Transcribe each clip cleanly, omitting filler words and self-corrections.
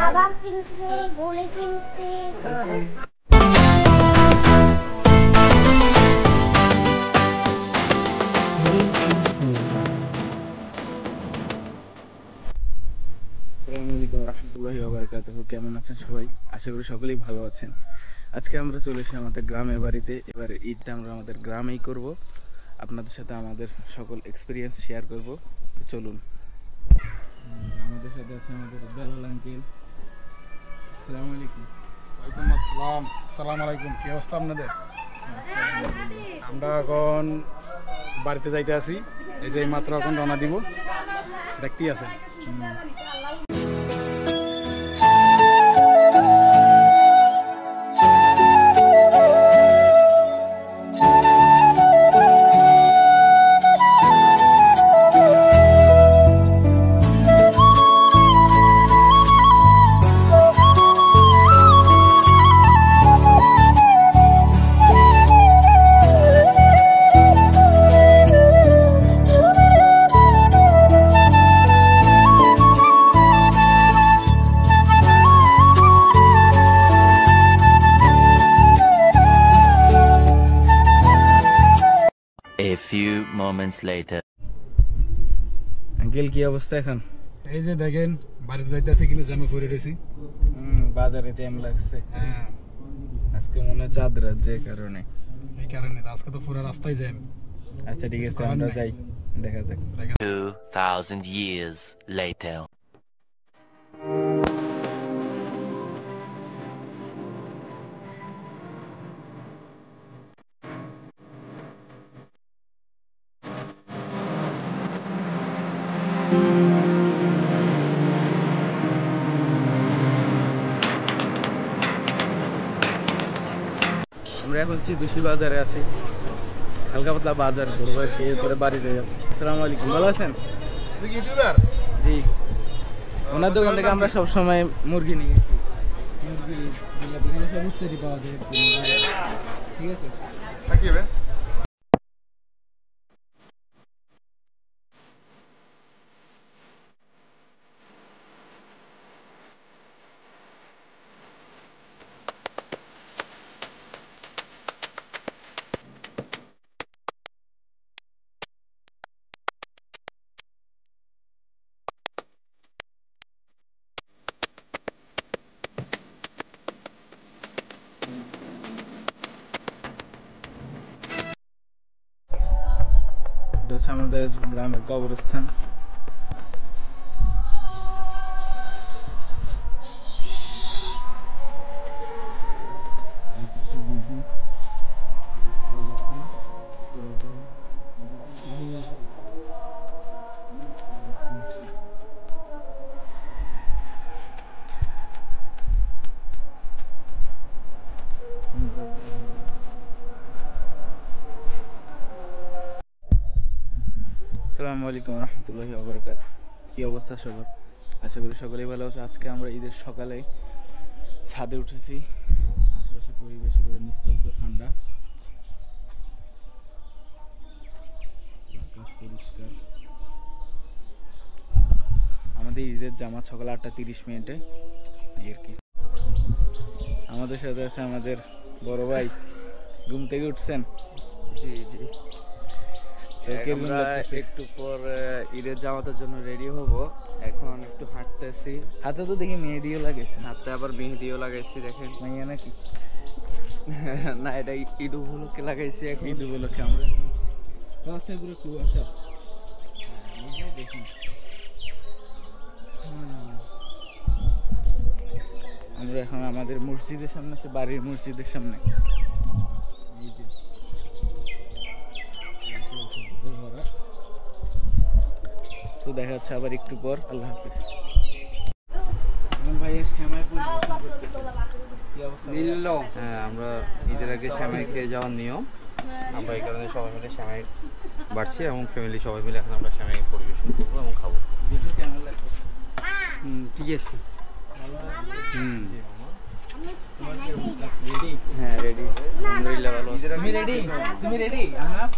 আবার কিনছে, বলে কিনছে। কেমন আছেন সবাই? আশা করি সকলেই ভালো আছেন। আজকে আমরা চলে এসেছি আমাদের গ্রামের বাড়িতে। এবার ঈদটা আমরা আমাদের গ্রামেই করব। আপনাদের সাথে আমাদের সকল এক্সপিরিয়েন্স শেয়ার করব। তো চলুন। আমাদের সাথে আছে আমাদের বেলাল আঙ্কেল। আসসালামু আলাইকুম। ওয়ালাইকুম আসসালাম। আসসালামু আলাইকুম। কি অবস্থা আপনাদের? আমরা এখন বাড়িতে যাইতে আছি। এই যে মাত্র এখন রওনা দিব, দেখতেই আছেন। A few moments later. Uncle কি অবস্থা এখন? এই যে দেখেন বাড়িতে যাইতে আছি, কিন্তু জ্যামে পড়ে রয়েছি। বাজারে জ্যাম লাগছে। হ্যাঁ, আজকে মনে হয় চাঁদ রাত, যে কারণে। এই কারণে তো আজকে তো পুরো রাস্তায় জ্যাম। আচ্ছা ঠিক আছে, আমরা যাই, দেখা যাক। 2000 years later. আমরা এখন চিদুশি বাজারে আছি, হালকা পাতলা বাজার করবো, এরপরে বাড়িতে যাবো। আসসালামু আলাইকুম, ভালো আছেন? জি, ওনার দোকান থেকে আমরা সবসময় মুরগি নিয়ে আসি। মুরগি এখানে সব ইত্যাদি পাওয়া যায়। ঠিক আছে, এটা হচ্ছে আমাদের গ্রামের কবরস্থান। আসসালামু আলাইকুম রহমতুল্লাহি ওয়া বারাকাতুহু। কি অবস্থা সবার? আশা করি সকলেই ভালো আছে। আজকে আমরা ঈদের সকালে ছাদে উঠেছি। আশেপাশে পরিবেশ পুরো নিস্তব্ধ, ঠান্ডা, আকাশ পরিষ্কার। আমাদের ঈদের জামাত সকাল 8:30 এই আর কি। আমাদের সাথে আছে আমাদের বড় ভাই। ঘুম থেকে উঠছেন? জি জি, আমরা একটু পর ঈদের জামাতের জন্য রেডি হব। এখন একটু হাঁটতেছি। হাতে তো দেখি মেহেদিও লাগাইছে। হাতে আবার মেহেদিও লাগাইছি, দেখেন। মাইয়া নাকি? না, এটা ঈদ উপলক্ষে লাগাইছি। এখন ঈদ উপলক্ষে আমরা রাস্তাগুলো কুয়াশা দেখি। আমরা এখন আমাদের মসজিদের সামনে আছে, বাড়ির মসজিদের সামনে। এই যে তো দেখা যাচ্ছে আবার একটু পর। আল্লাহ হাফিজ। ভাইয়ের শ্যামাই পরিবেশন করতেছে। কি অবস্থা? হ্যাঁ, আমরা ঈদের আগে সেমাই খেয়ে যাওয়ার নিয়ম। আমরা এই কারণে সবাই মিলে সেমাই বাড়ছি এবং ফ্যামিলি সবাই মিলে এখন আমরা সেমাই পরিবেশন করবো এবং খাবো। ভিডিও কেমন লাগছে? ঠিক আছে। রেডি? হ্যাঁ রেডি, আলহামদুলিল্লাহ ভালো আছি। তুমি রেডি? তুমি রেডি? আহনাফ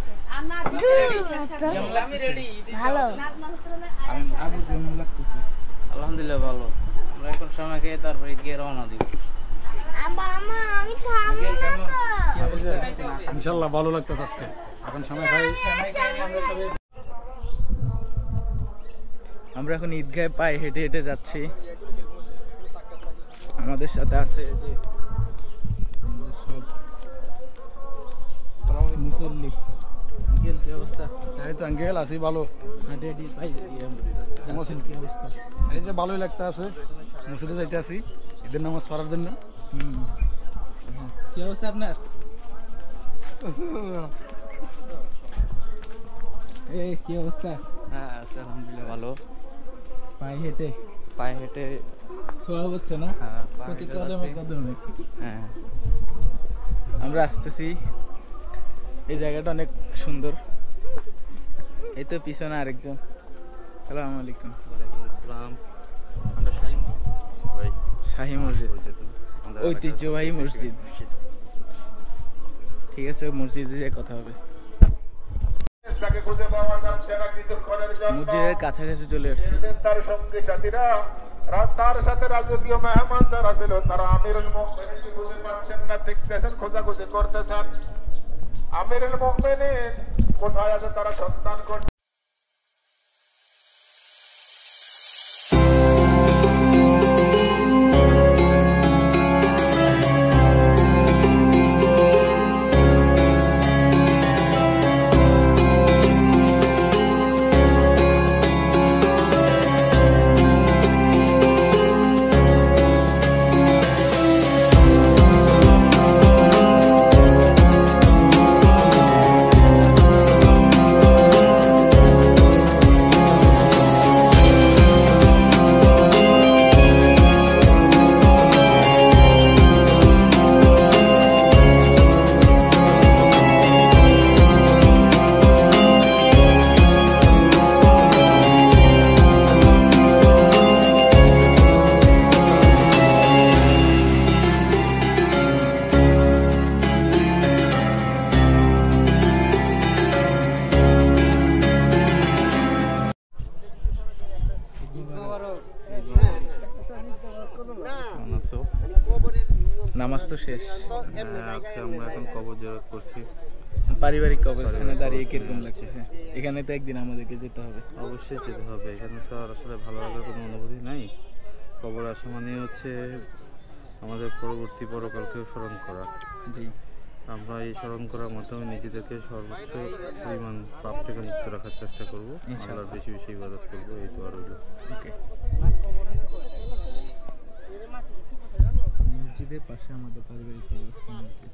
ভালো আবু কেমন লাগতেছে? আলহামদুলিল্লাহ ভালো। আমরা এখন সময় খেয়ে তারপরে গিয়ে রওনা দিব। আমি খাবো ইনশাল্লাহ ভালো লাগতেছে আজকে। এখন সময় খাই। আমরা এখন ঈদগাহে পায়ে হেঁটে হেঁটে যাচ্ছি। আমাদের সাথে আছে যে আমাদের সব মুসল্লি। আঙ্কেল কি অবস্থা? এই তো আঙ্কেল আছি ভালো। হাঁটে হাঁটি পাই যাচ্ছেন, কি অবস্থা? এই যে ভালোই লাগতে আছে। মসজিদে যাইতে আছি ঈদের নামাজ পড়ার জন্য। কি অবস্থা আপনার? এই কি অবস্থা? হ্যাঁ আছে আলহামদুলিল্লাহ ভালো। পায়ে হেঁটে পায়ে হেঁটে সোয়া হচ্ছে না? হ্যাঁ পায়ে প্রতি হেঁটে কদমে যাচ্ছি। কদমে হ্যাঁ আমরা আসতেছি। এই জায়গাটা অনেক সুন্দর। এই তো পিছনে আরেকজন। সালাম আলাইকুম। ওয়ালাইকুম আসসালাম। আমরা শাহী ভাই শাহী মসজিদ, পরিচিত। আমাদের ঐতিহ্যবাহী এলাকার মসজিদ। ঠিক আছে, মসজিদে যেয়ে কথা হবে। মসজিদের কাছাকাছি চলে আসছি। তার সঙ্গে সাথীরা তার সাথে রাজকীয় মেহমান যারা ছিল তারা আমিরুল মুমিনিনকে খুঁজে পাচ্ছেন না, দেখতেছেন, খোঁজাখুঁজি করতেছেন। আমিরুল মুমিনিন কোথায় আছে তারা সন্ধান করছে। নামাজ তো শেষ। আজকে আমরা এখন কবর জিয়ারত করছি। পারিবারিক কবরস্থানে দাঁড়িয়ে কিরকম লাগছে? এখানে তো একদিন আমাদেরকে যেতে হবে। অবশ্যই যেতে হবে। এখানে তো আর আসলে ভালো লাগার কোনো অনুভূতি নাই। কবর আসা মানে হচ্ছে আমাদের পরবর্তী পরকালকেও স্মরণ করা। জি, আমরা এই স্মরণ করার মাধ্যমে নিজেদেরকে সর্বোচ্চ পরিমাণ পাপ থেকে মুক্ত রাখার চেষ্টা করব। ইনশাআল্লাহ। আল্লাহর বেশি বেশি ইবাদত করবো, এই তো আর হইল। ওকে। মসজিদের পাশে আমাদের পারিবারিক কবরস্থান আর কি।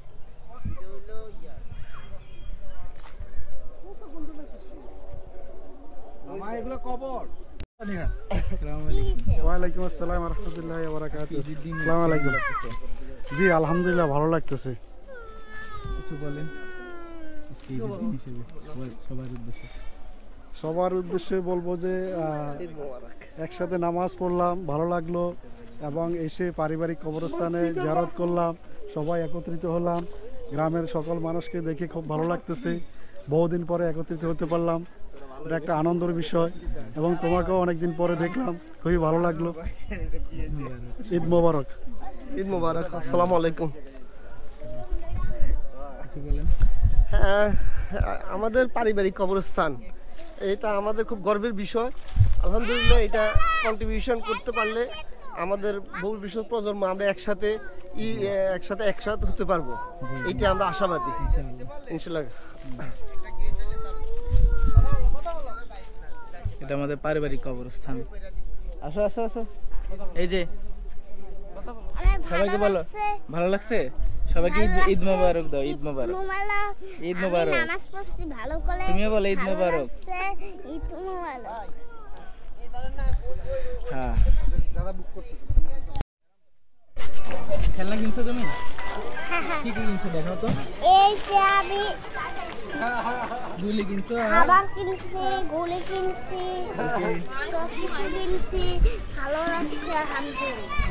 আসসালামু আলাইকুম। ওয়ালাইকুম আসসালাম রহমতুল্লাহ বারাকাতুহু। ঈদের দিন আসসালামু আলাইকুম। লাগতেছে? জি আলহামদুলিল্লাহ ভালো লাগতেছে। কিছু বলেন আজকে ঈদের দিন হিসেবে সবার উদ্দেশ্যে। সবার উদ্দেশ্যে বলবো যে একসাথে নামাজ পড়লাম, ভালো লাগলো, এবং এসে পারিবারিক কবরস্থানে জিয়ারত করলাম, সবাই একত্রিত হলাম। গ্রামের সকল মানুষকে দেখে খুব ভালো লাগতেছে। বহুদিন পরে একত্রিত হতে পারলাম, এটা একটা আনন্দের বিষয়। এবং তোমাকেও অনেকদিন পরে দেখলাম, খুবই ভালো লাগলো। ঈদ মোবারক। ঈদ মোবারক। আসসালামু আলাইকুম। কিছু বলেন। হ্যাঁ, আমাদের পারিবারিক কবরস্থান এটা আমাদের খুব গর্বের বিষয়। আলহামদুলিল্লাহ এটা কন্ট্রিবিউশন করতে পারলে আমাদের ভবিষ্যৎ প্রজন্ম আমরা একসাথে হতে পারবো, এইটা আমরা আশাবাদী ইনশাআল্লাহ। এটা আমাদের পারিবারিক কবরস্থান। আসো আসো আসো। এই যে সবাইকে বলো, ভালো লাগছে? সবাইকে ঈদ মোবারক দাও। ঈদ মোবারক। ঈদ মোবারক। নামাজ পড়ছি ভালো করে। তুমিও বলো ঈদ মোবারক। ঈদ মোবারক। হ্যাঁ, খেলনা কিনছো তুমি? কি কি কিনছো দেখাও তো। এই যে আমি গুলি কিনছো? খাবার কিনছি, গুলি কিনছি, ওকে। সব কিছু কিনছি। ভালো লাগছে আলহামদুলিল্লাহ।